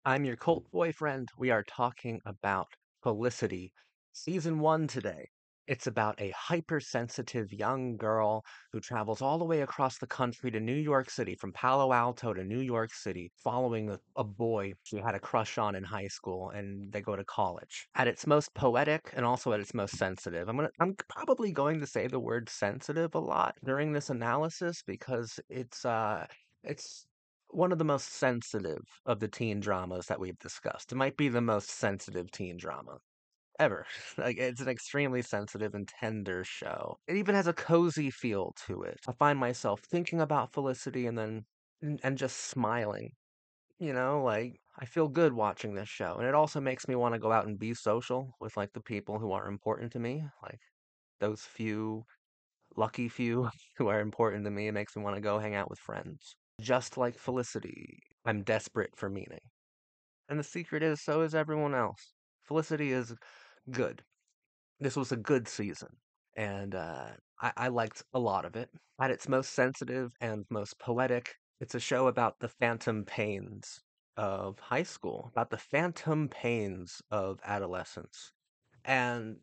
I'm your cult boyfriend. We are talking about Felicity, season one today. It's about a hypersensitive young girl who travels all the way across the country to New York City, from Palo Alto to New York City, following a boy she had a crush on in high school, and they go to college. At its most poetic and also at its most sensitive. I'm probably going to say the word sensitive a lot during this analysis because it's one of the most sensitive of the teen dramas that we've discussed. It might be the most sensitive teen drama ever. Like, it's an extremely sensitive and tender show. It even has a cozy feel to it. I find myself thinking about Felicity and just smiling. Like, I feel good watching this show. And it also makes me want to go out and be social with like the people who are important to me. Like those few lucky few who are important to me. It makes me want to go hang out with friends. Just like Felicity, I'm desperate for meaning. And the secret is, so is everyone else. Felicity is good. This was a good season. And I liked a lot of it. At its most sensitive and most poetic, it's a show about the phantom pains of high school, about the phantom pains of adolescence. And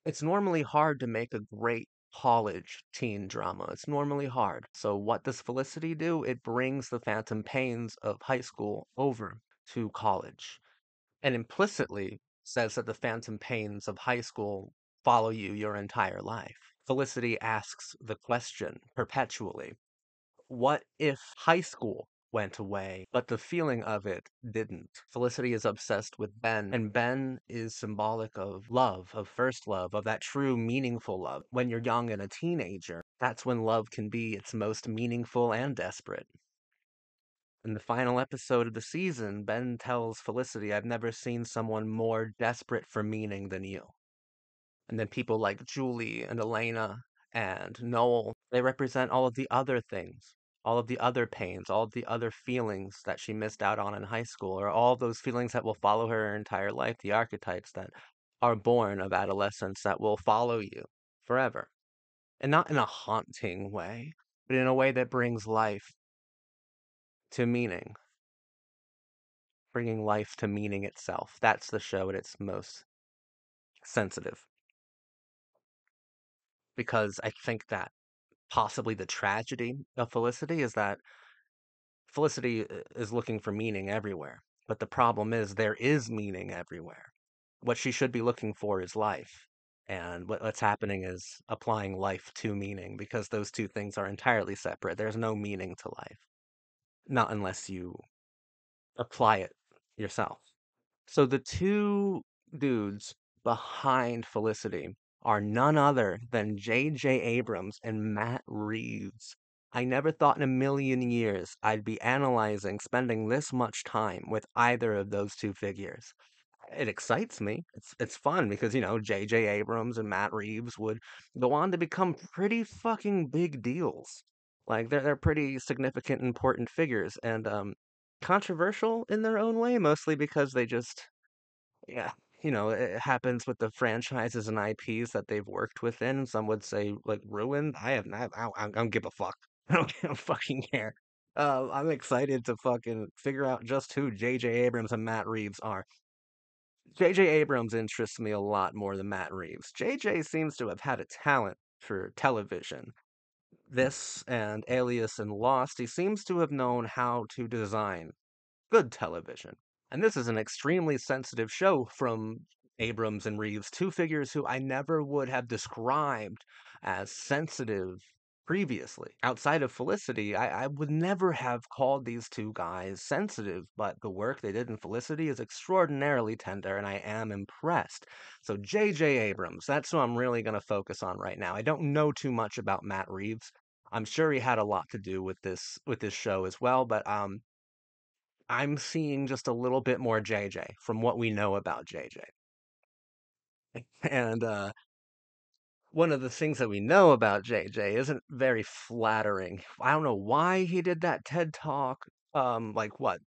it's normally hard to make a great college teen drama. It's normally hard. So what does Felicity do? It brings the phantom pains of high school over to college and implicitly says that the phantom pains of high school follow you your entire life. Felicity asks the question perpetually, what if high school went away, but the feeling of it didn't? Felicity is obsessed with Ben, and Ben is symbolic of love, of first love, of that true meaningful love. When you're young and a teenager, that's when love can be its most meaningful and desperate. In the final episode of the season, Ben tells Felicity, I've never seen someone more desperate for meaning than you. And then people like Julie and Elena and Noel, they represent all of the other things, all of the other pains, all of the other feelings that she missed out on in high school, or all those feelings that will follow her entire life, the archetypes that are born of adolescence that will follow you forever. And not in a haunting way, but in a way that brings life to meaning, bringing life to meaning itself. That's the show at its most sensitive, because I think that possibly the tragedy of Felicity is that Felicity is looking for meaning everywhere. But the problem is there is meaning everywhere. What she should be looking for is life. And what's happening is applying life to meaning because those two things are entirely separate. There's no meaning to life, not unless you apply it yourself. So the two dudes behind Felicity are none other than J.J. Abrams and Matt Reeves. I never thought in a million years I'd be analyzing spending this much time with either of those two figures. It excites me. It's fun because, J.J. Abrams and Matt Reeves would go on to become pretty fucking big deals. Like they're pretty significant, important figures and controversial in their own way, mostly because they just yeah, it happens with the franchises and IPs that they've worked within. Some would say like ruined. I don't give a fuck. I don't fucking care. I'm excited to fucking figure out just who J.J. Abrams and Matt Reeves are. J.J. Abrams interests me a lot more than Matt Reeves. J.J. seems to have had a talent for television. This and Alias and Lost, he seems to have known how to design good television. And this is an extremely sensitive show from Abrams and Reeves, two figures who I never would have described as sensitive previously. Outside of Felicity, I would never have called these two guys sensitive, but the work they did in Felicity is extraordinarily tender, and I am impressed. So J.J. Abrams, that's who I'm really going to focus on right now. I don't know too much about Matt Reeves. I'm sure he had a lot to do with this show as well, but I'm seeing just a little bit more JJ from what we know about JJ. And one of the things that we know about JJ isn't very flattering. I don't know why he did that TED Talk, like what,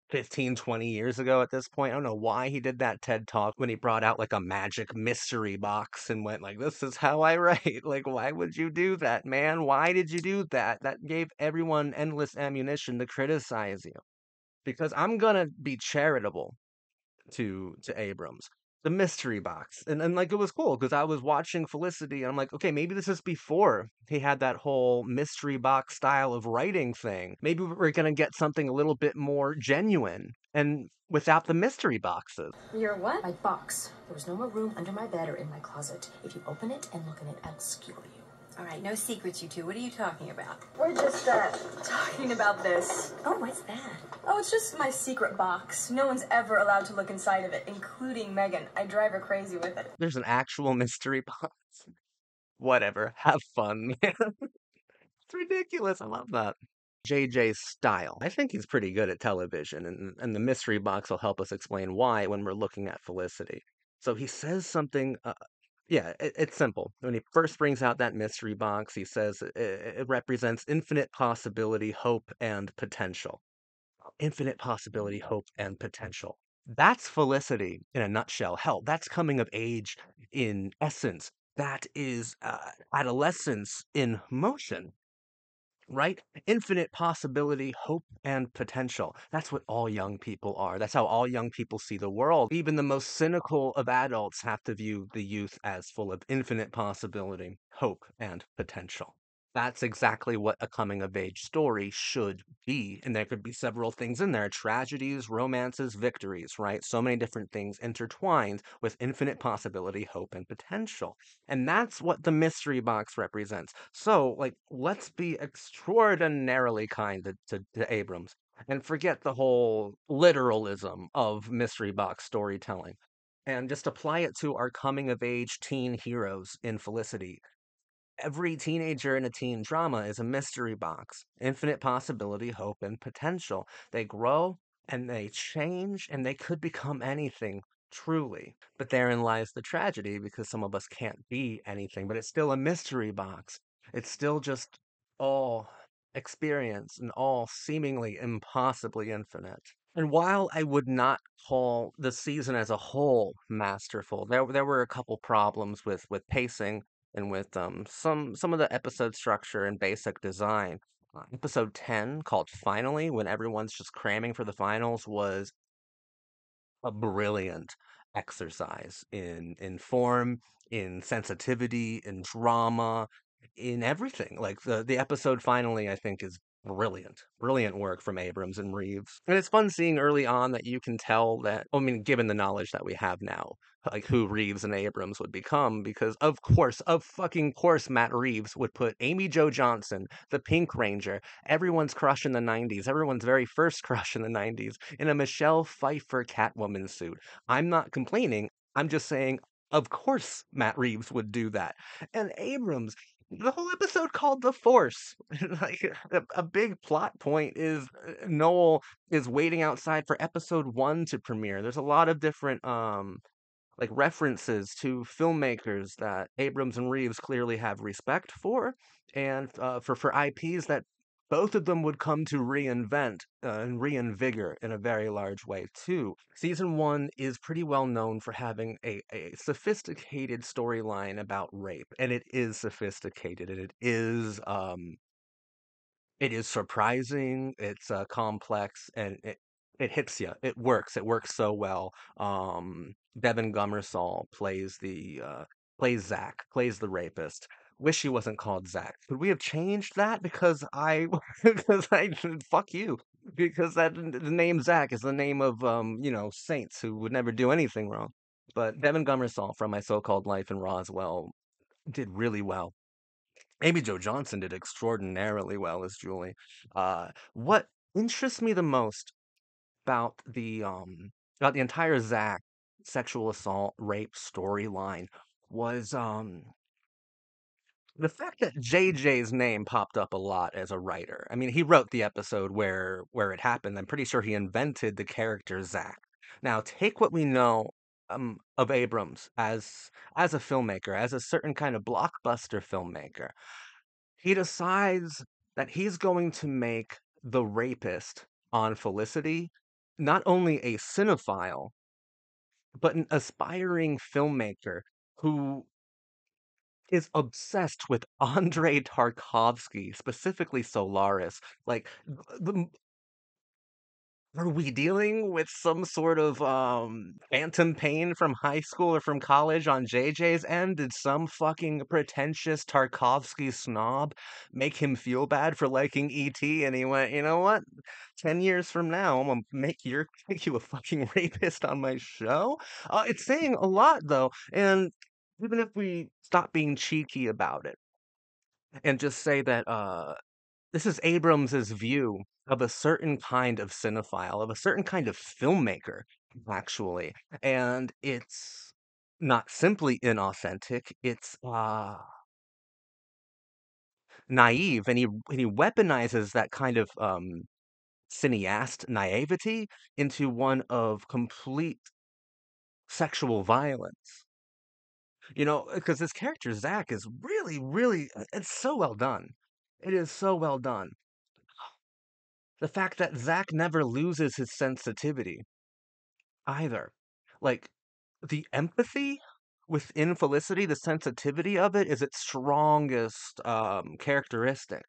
15, 20 years ago at this point. I don't know why he did that TED Talk when he brought out like a magic mystery box and went like, this is how I write. Like, why would you do that, man? Why did you do that? That gave everyone endless ammunition to criticize you. because I'm gonna be charitable to Abrams. The mystery box. And like it was cool because I was watching Felicity and I'm like, okay, maybe this is before he had that whole mystery box style of writing thing. Maybe we're gonna get something a little bit more genuine and without the mystery boxes. Your what? My box. There was no more room under my bed or in my closet. If you open it and look in it, I'll skewer you. All right, no secrets, you two. What are you talking about? We're just, talking about this. Oh, what's that? Oh, it's just my secret box. No one's ever allowed to look inside of it, including Megan. I drive her crazy with it. There's an actual mystery box. Whatever. Have fun, man. It's ridiculous. I love that. JJ's style. I think he's pretty good at television, and the mystery box will help us explain why when we're looking at Felicity. So he says something. Yeah, it's simple. When he first brings out that mystery box, he says it represents infinite possibility, hope, and potential. Infinite possibility, hope, and potential. That's Felicity in a nutshell. Hell, that's coming of age in essence. That is adolescence in motion, right? Infinite possibility, hope, and potential. That's what all young people are. That's how all young people see the world. Even the most cynical of adults have to view the youth as full of infinite possibility, hope, and potential. That's exactly what a coming of age story should be. And there could be several things in there tragedies, romances, victories, right? So many different things intertwined with infinite possibility, hope, and potential. And that's what the mystery box represents. So, like, let's be extraordinarily kind to Abrams and forget the whole literalism of mystery box storytelling and just apply it to our coming of age teen heroes in Felicity. Every teenager in a teen drama is a mystery box, infinite possibility, hope, and potential. They grow and they change and they could become anything, truly. But therein lies the tragedy because some of us can't be anything, but it's still a mystery box. It's still just all experience and all seemingly impossibly infinite. And while I would not call the season as a whole masterful, there were a couple problems with pacing and with some of the episode structure and basic design. Episode 10 called Finally, when everyone's just cramming for the finals, was a brilliant exercise in form, in sensitivity, in drama, in everything. Like the episode Finally, I think, is brilliant. Brilliant work from Abrams and Reeves. And it's fun seeing early on that you can tell that, I mean, given the knowledge that we have now, like who Reeves and Abrams would become, because of fucking course, Matt Reeves would put Amy Jo Johnson, the Pink Ranger, everyone's crush in the 90s, everyone's very first crush in the 90s, in a Michelle Pfeiffer Catwoman suit. I'm not complaining. I'm just saying, of course, Matt Reeves would do that. And Abrams, the whole episode called The Force. Like a big plot point is Noel is waiting outside for episode 1 to premiere. There's a lot of different like references to filmmakers that Abrams and Reeves clearly have respect for, and for IPs that both of them would come to reinvent and reinvigor in a very large way too. Season 1 is pretty well known for having a sophisticated storyline about rape, and it is sophisticated, and it is surprising, it's, complex, and it hits you. It works. It works so well. Devin Gummersall plays Zach, plays the rapist. Wish he wasn't called Zach. Could we have changed that? Because I because I fuck you. Because the name Zach is the name of saints who would never do anything wrong. But Devin Gummersall from My So-Called Life in Roswell did really well. Amy Jo Johnson did extraordinarily well as Julie. What interests me the most about the entire Zach sexual assault rape storyline was the fact that JJ's name popped up a lot as a writer. I mean, he wrote the episode where it happened. I'm pretty sure he invented the character Zach. Now, take what we know of Abrams as a filmmaker, as a certain kind of blockbuster filmmaker. He decides that he's going to make the rapist on Felicity not only a cinephile, but an aspiring filmmaker who is obsessed with Andrei Tarkovsky, specifically Solaris. Like the Are we dealing with some sort of phantom pain from high school or from college on JJ's end? Did some fucking pretentious Tarkovsky snob make him feel bad for liking ET and he went, "You know what? 10 years from now, I'm gonna make you a fucking rapist on my show?" It's saying a lot though, and even if we stop being cheeky about it and just say that this is Abrams's view of a certain kind of cinephile, of a certain kind of filmmaker, actually. And it's not simply inauthentic, it's naive, and he weaponizes that kind of cineast naivety into one of complete sexual violence. You know, because this character Zach is really, really, it's so well done. It is so well done. The fact that Zach never loses his sensitivity either. Like, the empathy within Felicity, the sensitivity of it is its strongest characteristic.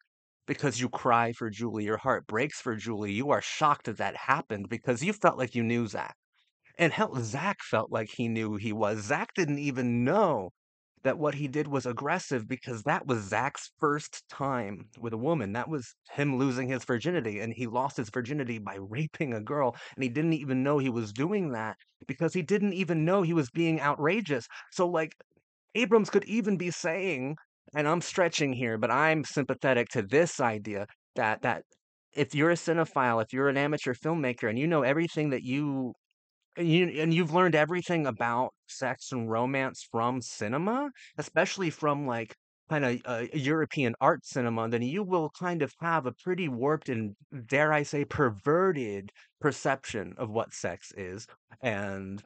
Because you cry for Julie, your heart breaks for Julie, you are shocked that that happened because you felt like you knew Zach. And hell, Zach felt like he knew he was. Zach didn't even know that what he did was aggressive because that was Zach's first time with a woman. That was him losing his virginity, and he lost his virginity by raping a girl, and he didn't even know he was doing that because he didn't even know he was being outrageous. So, like, Abrams could even be saying, and I'm stretching here, but I'm sympathetic to this idea that if you're a cinephile, if you're an amateur filmmaker, and you know everything that you've learned everything about sex and romance from cinema, especially from like kind of European art cinema, then you will kind of have a pretty warped and, dare I say, perverted perception of what sex is. And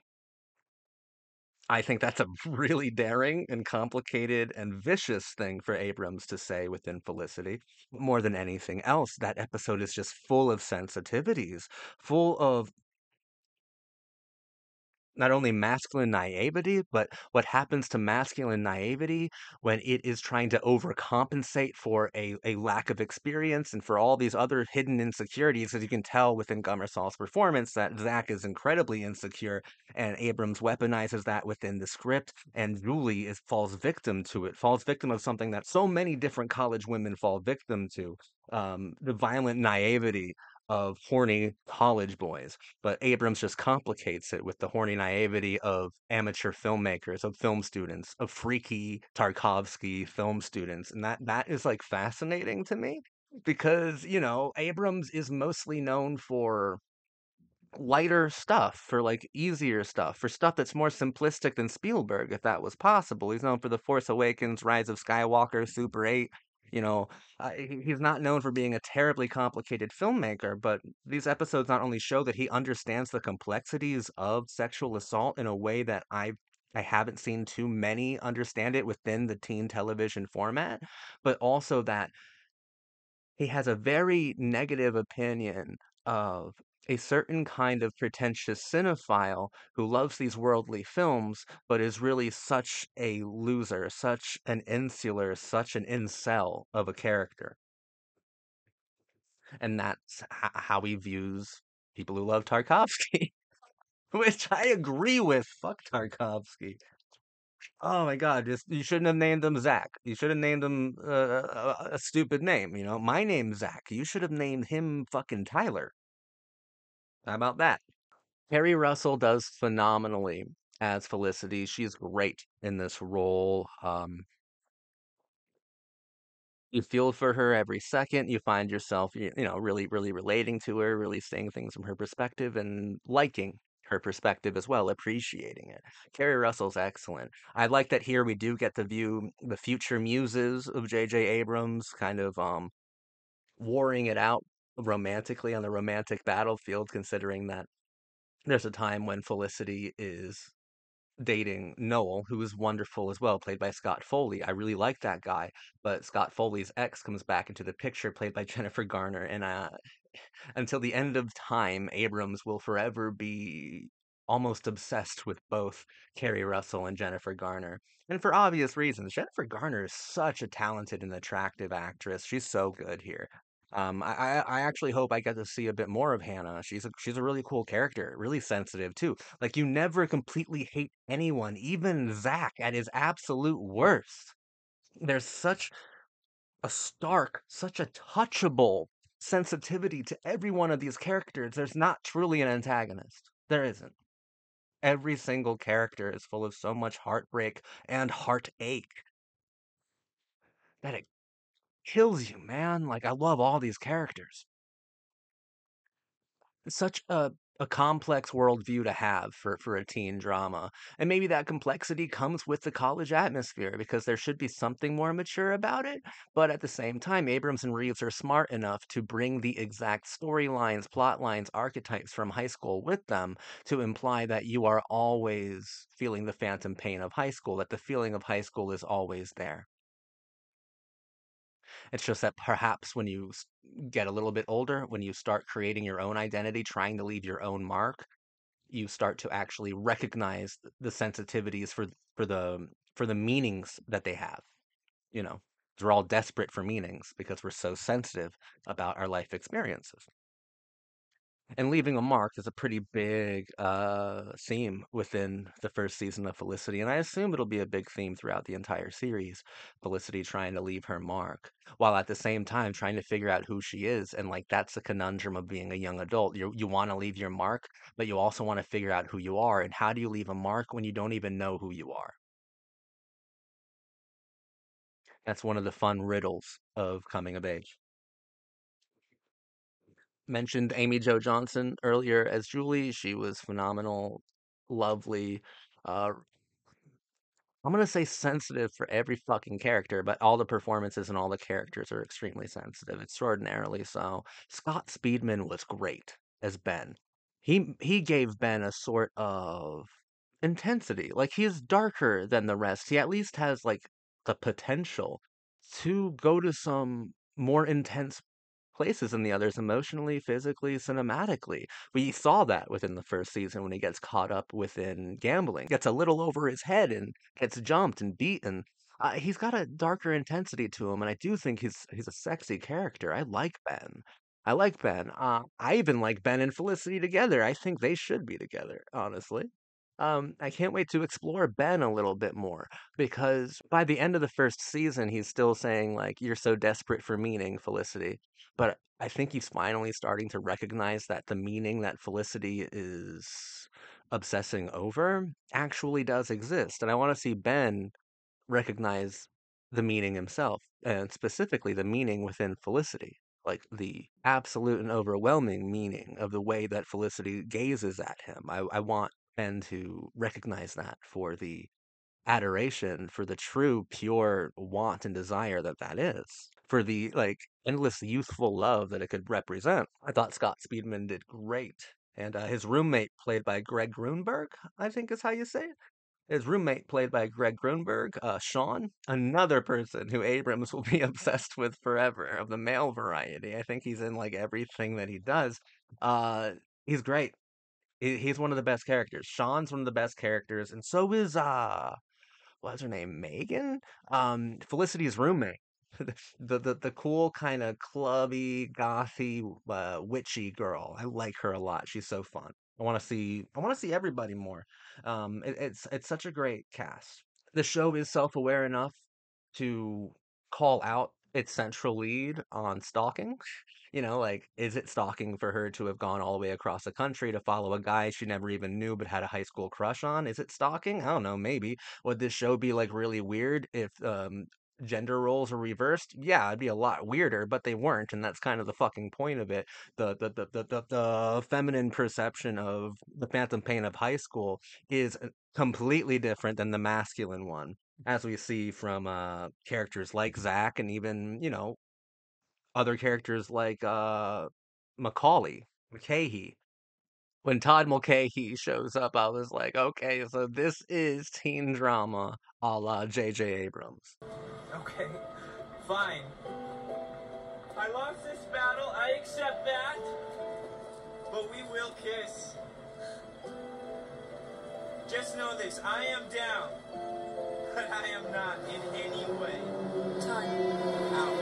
I think that's a really daring and complicated and vicious thing for Abrams to say within Felicity. More than anything else, that episode is just full of sensitivities, full of not only masculine naivety, but what happens to masculine naivety when it is trying to overcompensate for a lack of experience and for all these other hidden insecurities. As you can tell within Gummersal's performance, that Zach is incredibly insecure, and Abrams weaponizes that within the script, and Julie falls victim to it, falls victim of something that so many different college women fall victim to. The violent naivety of horny college boys, but Abrams just complicates it with the horny naivety of amateur filmmakers, of film students, of freaky Tarkovsky film students. And that is like fascinating to me because, you know, Abrams is mostly known for lighter stuff, for like easier stuff, for stuff that's more simplistic than Spielberg, if that was possible. He's known for The Force Awakens, Rise of Skywalker, Super 8. You know, he's not known for being a terribly complicated filmmaker, but these episodes not only show that he understands the complexities of sexual assault in a way that I haven't seen too many understand it within the teen television format, but also that he has a very negative opinion of a certain kind of pretentious cinephile who loves these worldly films, but is really such a loser, such an insular, such an incel of a character. And that's how he views people who love Tarkovsky, which I agree with. Fuck Tarkovsky. Oh my God, just you shouldn't have named him Zach. You should have named him a stupid name. You know, my name's Zach. You should have named him fucking Tyler. How about that? Carrie Russell does phenomenally as Felicity. She's great in this role. You feel for her every second. You find yourself, you know, really, really relating to her, really seeing things from her perspective and liking her perspective as well, appreciating it. Carrie Russell's excellent. I like that here we do get to view the future muses of J.J. Abrams, kind of warring it out romantically on the romantic battlefield, considering that there's a time when Felicity is dating Noel, who is wonderful as well, played by Scott Foley. I really like that guy, but Scott Foley's ex comes back into the picture, played by Jennifer Garner, and until the end of time, Abrams will forever be almost obsessed with both Carrie Russell and Jennifer Garner. And for obvious reasons, Jennifer Garner is such a talented and attractive actress. She's so good here. I actually hope I get to see a bit more of Hannah. She's a really cool character, really sensitive too. Like you never completely hate anyone, even Zach at his absolute worst. There's such a touchable sensitivity to every one of these characters. There's not truly an antagonist. There isn't. Every single character is full of so much heartbreak and heartache that it kills you, man. Like I love all these characters. It's such a complex worldview to have for a teen drama. And maybe that complexity comes with the college atmosphere because there should be something more mature about it. But at the same time, Abrams and Reeves are smart enough to bring the exact storylines, plot lines, archetypes from high school with them to imply that you are always feeling the phantom pain of high school, that the feeling of high school is always there. It's just that perhaps when you get a little bit older, when you start creating your own identity, trying to leave your own mark, you start to actually recognize the sensitivities for the meanings that they have. You know, 'cause we're all desperate for meanings because we're so sensitive about our life experiences. And leaving a mark is a pretty big theme within the first season of Felicity, and I assume it'll be a big theme throughout the entire series. Felicity trying to leave her mark, while at the same time trying to figure out who she is, and like that's the conundrum of being a young adult. You want to leave your mark, but you also want to figure out who you are, and how do you leave a mark when you don't even know who you are? That's one of the fun riddles of coming of age. Mentioned Amy Jo Johnson earlier as Julie. She was phenomenal, lovely. Uh, I'm gonna say sensitive for every fucking character, but all the performances and all the characters are extremely sensitive, extraordinarily so. Scott Speedman was great as Ben. He gave Ben a sort of intensity. Like he is darker than the rest. He at least has like the potential to go to some more intense places than the others emotionally, physically, cinematically. We saw that within the first season when he gets caught up within gambling, gets a little over his head and gets jumped and beaten. He's got a darker intensity to him, and I do think he's a sexy character. I like Ben. I like Ben. I even like Ben and Felicity together. I think they should be together, honestly. I can't wait to explore Ben a little bit more because by the end of the first season, he's still saying like, "You're so desperate for meaning, Felicity." But I think he's finally starting to recognize that the meaning that Felicity is obsessing over actually does exist. And I want to see Ben recognize the meaning himself, and specifically the meaning within Felicity, like the absolute and overwhelming meaning of the way that Felicity gazes at him. I want Ben to recognize that for the adoration, for the true, pure want and desire that that is, for the like endless youthful love that it could represent. I thought Scott Speedman did great. And his roommate, played by Greg Grunberg, I think is how you say it. His roommate, played by Greg Grunberg, Sean, another person who Abrams will be obsessed with forever of the male variety. I think he's in like everything that he does. Uh, he's great. He's one of the best characters. Sean's one of the best characters, and so is what's her name? Megan? Felicity's roommate. The cool kind of clubby, gothy, witchy girl. I like her a lot. She's so fun. I want to see everybody more. It's such a great cast. The show is self-aware enough to call out its central lead on stalking. Like, is it stalking for her to have gone all the way across the country to follow a guy she never even knew but had a high school crush on? Is it stalking? I don't know, maybe. Would this show be like really weird if gender roles were reversed? Yeah, it'd be a lot weirder, but they weren't, and that's kind of the fucking point of it. The feminine perception of the phantom pain of high school is completely different than the masculine one, as we see from characters like Zach and even, other characters like Macaulay, McCahey. When Todd Mulcahy shows up, I was like, okay, so this is teen drama a la J.J. Abrams. Okay, fine. I lost this battle, I accept that. But we will kiss. Just know this, I am down. But I am not in any way. Todd. Out.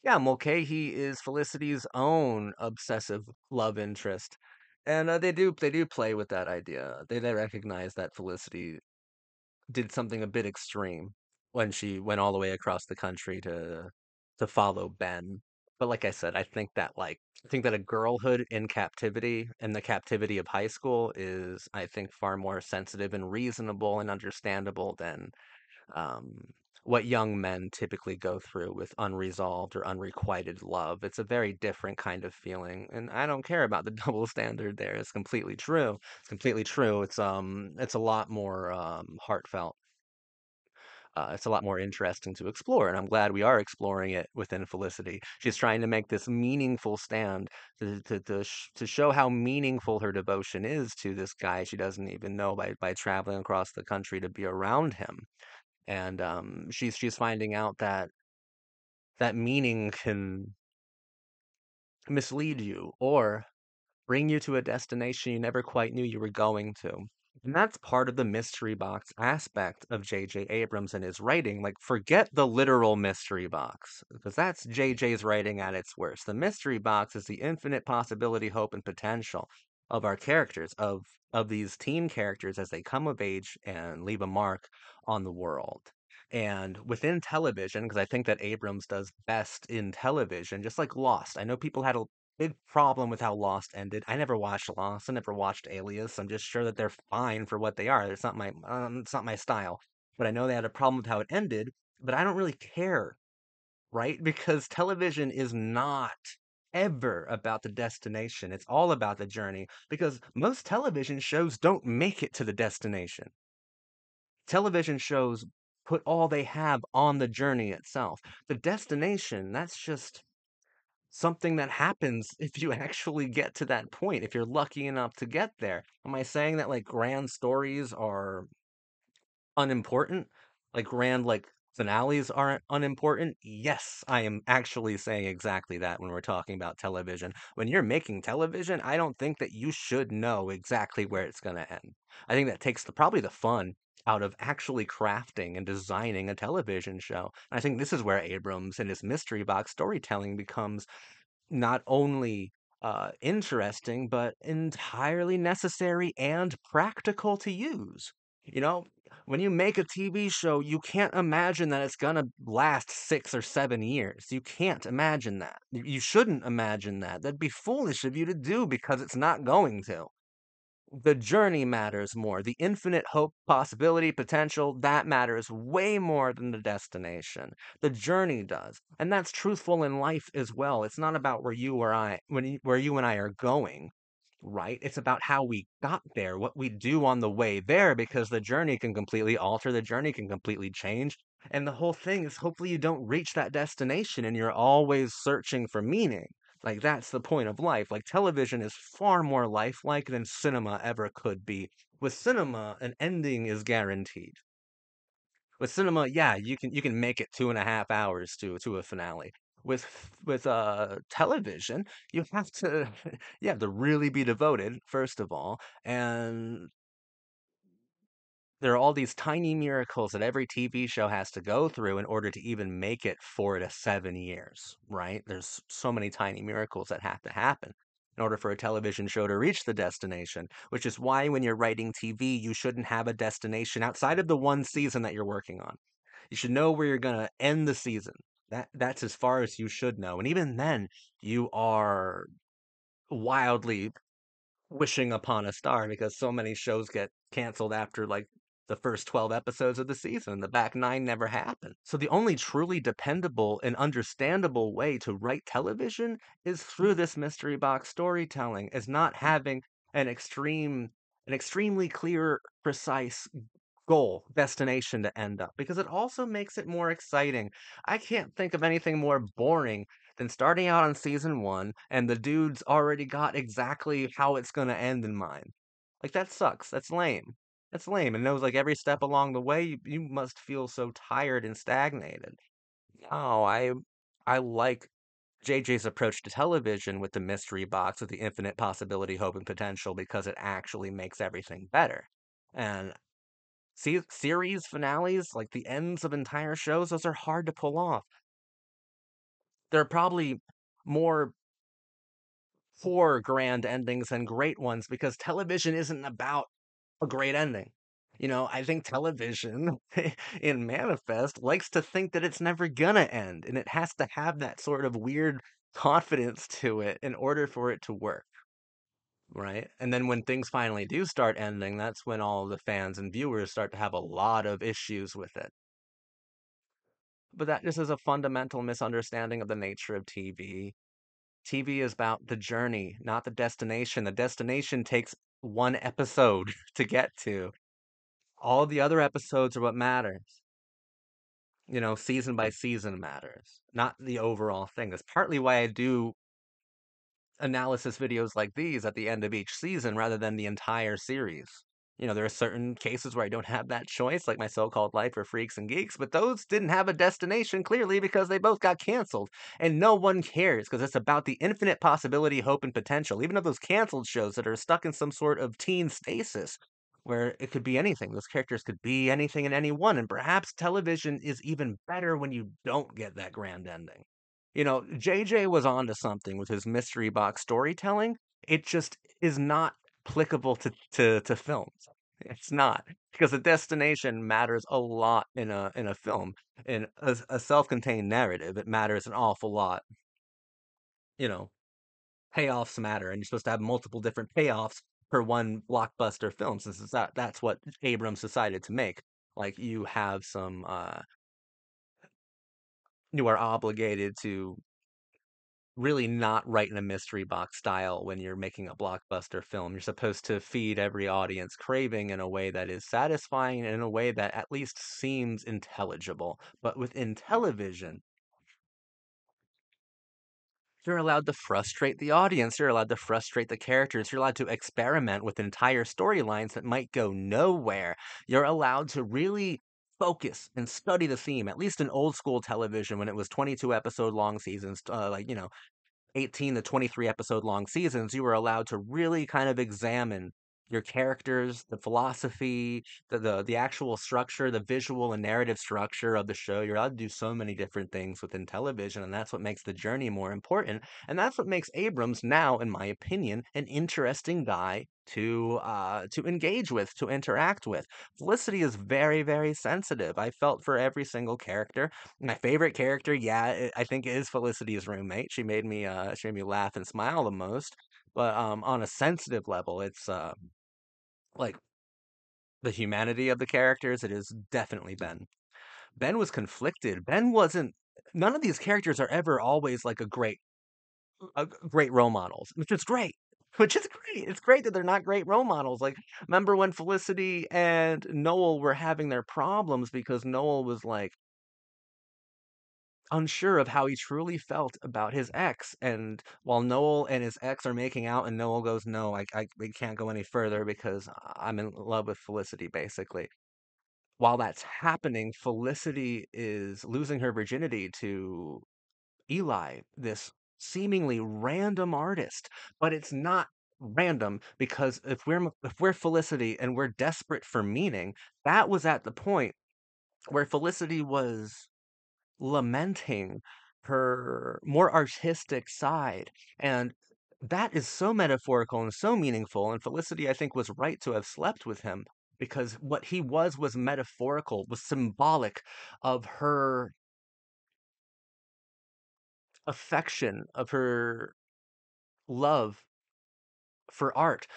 Yeah, Mulcahy is Felicity's own obsessive love interest, and they do play with that idea. They recognize that Felicity did something a bit extreme when she went all the way across the country to follow Ben. But like I said, I think that a girlhood in captivity and the captivity of high school is, I think, far more sensitive and reasonable and understandable than um, what young men typically go through with unresolved or unrequited love. It's a very different kind of feeling, and I don't care about the double standard there. It's completely true. It's completely true. It's a lot more heartfelt. It's a lot more interesting to explore, and I'm glad we are exploring it within Felicity. She's trying to make this meaningful stand to show how meaningful her devotion is to this guy she doesn't even know by traveling across the country to be around him. And she's finding out that that meaning can mislead you or bring you to a destination you never quite knew you were going to. And that's part of the mystery box aspect of J.J. Abrams and his writing. Like, forget the literal mystery box, because that's J.J.'s writing at its worst. The mystery box is the infinite possibility, hope, and potential of our characters, of these teen characters as they come of age and leave a mark on the world. And within television, because I think that Abrams does best in television, just like Lost. I know people had a big problem with how Lost ended. I never watched Lost. I never watched Alias. I'm just sure that they're fine for what they are. It's not my style. But I know they had a problem with how it ended. But I don't really care, right? Because television is not ever about the destination. It's all about the journey. Because most television shows don't make it to the destination. Television shows put all they have on the journey itself. The destination, that's just something that happens if you actually get to that point, if you're lucky enough to get there. Am I saying that like grand stories are unimportant? Like grand finales aren't unimportant? Yes, I am actually saying exactly that when we're talking about television. When you're making television, I don't think that you should know exactly where it's going to end. I think that takes probably the fun out of actually crafting and designing a television show. And I think this is where Abrams and his mystery box storytelling becomes not only interesting, but entirely necessary and practical to use. You know, when you make a TV show, you can't imagine that it's gonna last 6 or 7 years. You can't imagine that. You shouldn't imagine that. That'd be foolish of you to do because it's not going to. The journey matters more. The infinite hope, possibility, potential, that matters way more than the destination. The journey does. And that's truthful in life as well. It's not about where you and I are going, right? It's about how we got there, what we do on the way there, because the journey can completely alter, the journey can completely change. And the whole thing is hopefully you don't reach that destination and you're always searching for meaning. Like, that's the point of life. Like, television is far more lifelike than cinema ever could be. With cinema, an ending is guaranteed. With cinema, yeah, you can make it 2.5 hours to a finale. With television, you have to you have to really be devoted, first of all, and there are all these tiny miracles that every TV show has to go through in order to even make it 4 to 7 years, right? There's so many tiny miracles that have to happen in order for a television show to reach the destination, which is why when you're writing TV, you shouldn't have a destination outside of the one season that you're working on. You should know where you're gonna end the season. That's as far as you should know. And even then, you are wildly wishing upon a star because so many shows get canceled after like the first 12 episodes of the season. The back nine never happened. So the only truly dependable and understandable way to write television is through this mystery box storytelling, is not having an extreme an extremely clear, precise goal, destination to end up because it also makes it more exciting. I can't think of anything more boring than starting out on season one and the dude's already got exactly how it's going to end in mind. Like, that sucks. That's lame. That's lame. And knows like every step along the way, you must feel so tired and stagnated. No, I like JJ's approach to television with the mystery box with the infinite possibility, hope, and potential because it actually makes everything better. And Series finales, like the ends of entire shows, those are hard to pull off. There are probably more poor grand endings than great ones because television isn't about a great ending. I think television in Manifest likes to think that it's never gonna end, and it has to have that sort of weird confidence to it in order for it to work, right? And then when things finally do start ending, that's when all the fans and viewers start to have a lot of issues with it. But that just is a fundamental misunderstanding of the nature of TV. TV is about the journey, not the destination. The destination takes one episode to get to. All the other episodes are what matters. Season by season matters, not the overall thing. That's partly why I do analysis videos like these at the end of each season rather than the entire series. There are certain cases where I don't have that choice, like my so-called life for freaks and geeks, but those didn't have a destination clearly because they both got canceled. And no one cares because it's about the infinite possibility, hope, and potential. Even of those canceled shows that are stuck in some sort of teen stasis where it could be anything. Those characters could be anything and anyone. And perhaps television is even better when you don't get that grand ending. JJ was onto something with his mystery box storytelling. It just is not applicable to films. It's not because the destination matters a lot in a film. In a self-contained narrative, it matters an awful lot. You know, Payoffs matter, and you're supposed to have multiple different payoffs per one blockbuster film, since that's what Abrams decided to make. Like you are obligated to really not write in a mystery box style when you're making a blockbuster film. You're supposed to feed every audience craving in a way that is satisfying and in a way that at least seems intelligible. But within television, you're allowed to frustrate the audience, you're allowed to frustrate the characters, you're allowed to experiment with entire storylines that might go nowhere. You're allowed to really focus and study the theme, at least in old school television when it was 22 episode long seasons, 18 to 23 episode long seasons, you were allowed to really kind of examine your characters, the philosophy, the actual structure, the visual and narrative structure of the show. You're allowed to do so many different things within television, and that's what makes the journey more important. And that's what makes Abrams now, in my opinion, an interesting guy to engage with, to interact with. Felicity is very, very sensitive. I felt for every single character. My favorite character, yeah, I think is Felicity's roommate. She made me laugh and smile the most. But on a sensitive level, it's like the humanity of the characters. It is definitely Ben. Ben was conflicted. Ben wasn't. None of these characters are ever always like a great role models, which is great. Which is great. It's great that they're not great role models. Like, remember when Felicity and Noel were having their problems because Noel was like unsure of how he truly felt about his ex. And while Noel and his ex are making out, and Noel goes, "No, we can't go any further because I'm in love with Felicity," basically. While that's happening, Felicity is losing her virginity to Eli, this seemingly random artist. But it's not random because if we're Felicity and we're desperate for meaning, that was at the point where Felicity was lamenting her more artistic side. And that is so metaphorical and so meaningful. And Felicity, I think, was right to have slept with him because what he was metaphorical, was symbolic of her affection, of her love for art.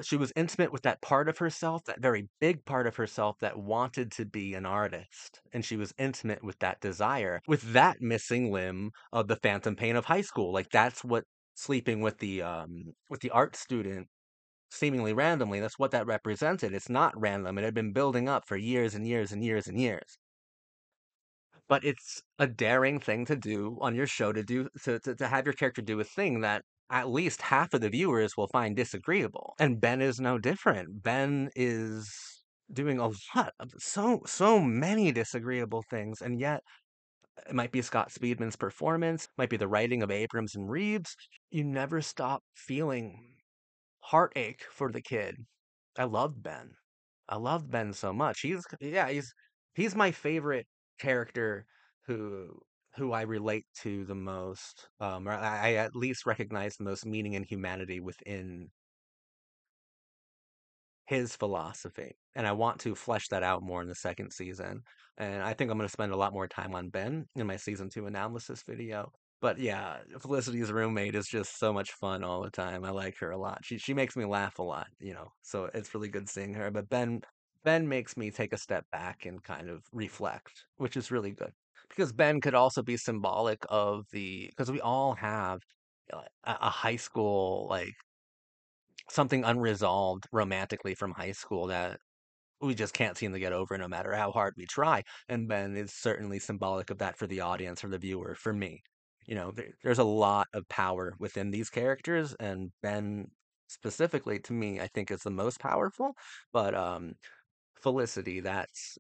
She was intimate with that part of herself, that very big part of herself that wanted to be an artist. And she was intimate with that desire, with that missing limb of the phantom pain of high school. Like that's what sleeping with the art student seemingly randomly, that's what that represented. It's not random. It had been building up for years and years and years and years. But it's a daring thing to do on your show to do to have your character do a thing that at least half of the viewers will find disagreeable. And Ben is no different. Ben is doing a lot of so many disagreeable things, and yet it might be Scott Speedman's performance, might be the writing of Abrams and Reeves. You never stop feeling heartache for the kid. I love Ben. I love Ben so much. He's my favorite character who who I relate to the most, or I at least recognize the most meaning and humanity within his philosophy. And I want to flesh that out more in the second season. And I think I'm going to spend a lot more time on Ben in my season two analysis video. But yeah, Felicity's roommate is just so much fun all the time. I like her a lot. She makes me laugh a lot, you know. So it's really good seeing her. But Ben makes me take a step back and kind of reflect, which is really good. Because Ben could also be symbolic of the because we all have a high school like something unresolved romantically from high school that we just can't seem to get over no matter how hard we try. And Ben is certainly symbolic of that for the audience or the viewer, for me. You know, there's a lot of power within these characters, and Ben specifically to me, I think is the most powerful. But Felicity, that's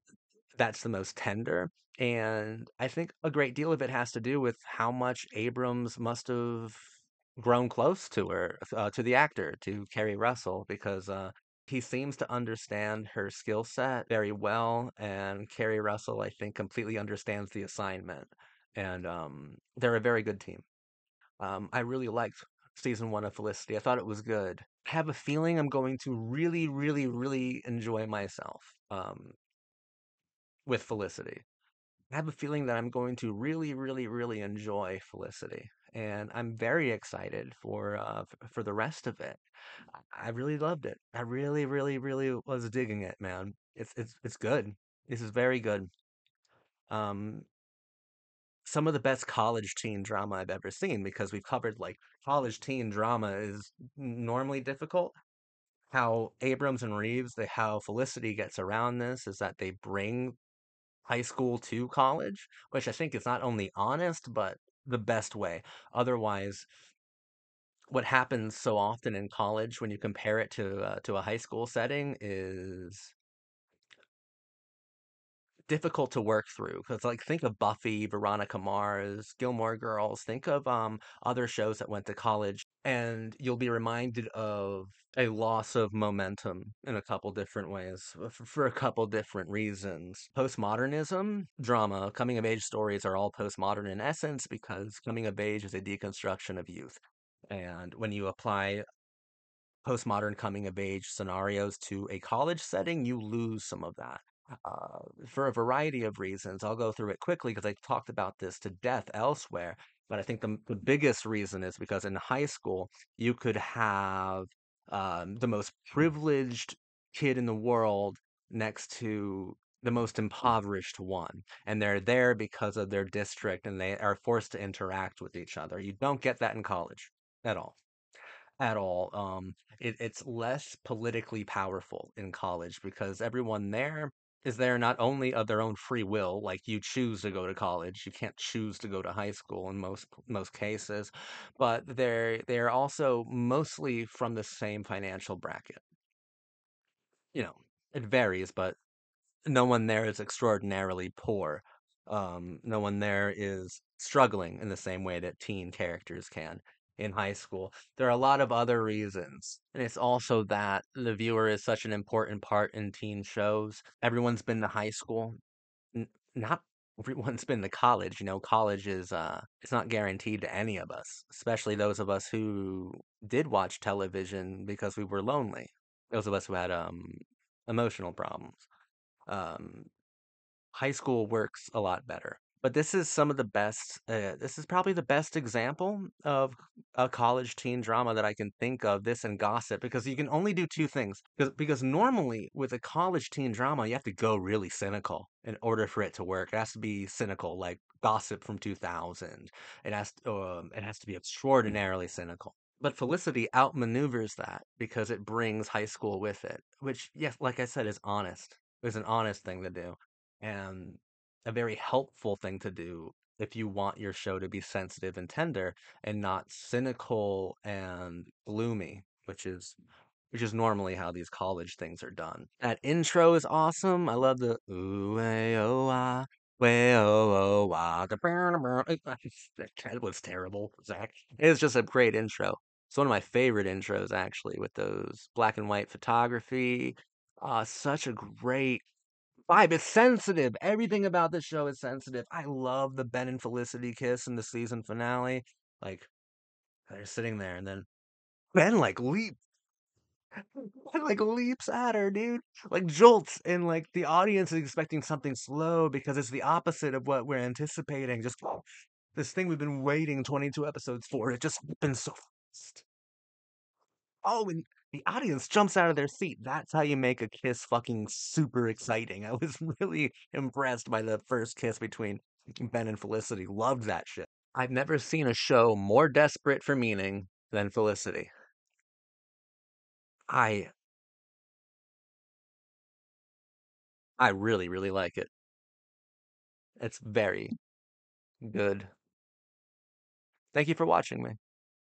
the most tender. And I think a great deal of it has to do with how much Abrams must have grown close to her, to the actor, to Kerry Russell, because he seems to understand her skill set very well. And Kerry Russell, I think, completely understands the assignment. And they're a very good team. I really liked season one of Felicity. I thought it was good. I have a feeling I'm going to really, really, really enjoy myself with Felicity. I have a feeling that I'm going to really, really, really enjoy Felicity, and I'm very excited for the rest of it. I really loved it. I really, really, really was digging it, man. It's good. This is very good. Um, some of the best college teen drama I've ever seen because we've covered like college teen drama is normally difficult. How Abrams and Reeves, how Felicity gets around this is that they bring high school to college, which I think is not only honest, but the best way. Otherwise, what happens so often in college when you compare it to a high school setting is difficult to work through. Because like think of Buffy, Veronica Mars, Gilmore Girls, think of other shows that went to college, and you'll be reminded of a loss of momentum in a couple different ways for a couple different reasons. Postmodernism, drama, coming of age stories are all postmodern in essence because coming of age is a deconstruction of youth. And when you apply postmodern coming of age scenarios to a college setting, you lose some of that. For a variety of reasons. I'll go through it quickly because I talked about this to death elsewhere. But I think the biggest reason is because in high school, you could have the most privileged kid in the world next to the most impoverished one. And they're there because of their district and they are forced to interact with each other. You don't get that in college at all at all. It's less politically powerful in college because everyone there is there not only of their own free will, like you choose to go to college, you can't choose to go to high school in most cases, but they're also mostly from the same financial bracket. You know, it varies, but no one there is extraordinarily poor. No one there is struggling in the same way that teen characters can in high school. There are a lot of other reasons. And it's also that the viewer is such an important part in teen shows. Everyone's been to high school. Not everyone's been to college. You know, college is it's not guaranteed to any of us, especially those of us who did watch television because we were lonely. Those of us who had emotional problems. Um, High school works a lot better. But this is some of the best. This is probably the best example of a college teen drama that I can think of. This and Gossip, because you can only do two things. Because normally with a college teen drama, you have to go really cynical in order for it to work. It has to be cynical, like Gossip from 2000. It has to be extraordinarily cynical. But Felicity outmaneuvers that because it brings high school with it, which, yes, like I said, is honest. Is an honest thing to do and a very helpful thing to do if you want your show to be sensitive and tender and not cynical and gloomy, which is normally how these college things are done. That intro is awesome. I love the ooh way oh ah way oh oh ah the that was terrible, Zach. It's just a great intro. It's one of my favorite intros actually with those black and white photography. Such a great vibe. It's sensitive. Everything about this show is sensitive. I love the Ben and Felicity kiss in the season finale. Like they're sitting there, and then Ben leaps at her, dude. Like jolts, and like the audience is expecting something slow because it's the opposite of what we're anticipating. Just this thing we've been waiting 22 episodes for. It just happens so fast. Oh, and the audience jumps out of their seat. That's how you make a kiss fucking super exciting. I was really impressed by the first kiss between Ben and Felicity. Loved that shit. I've never seen a show more desperate for meaning than Felicity. I I really, really like it. It's very good. Thank you for watching me.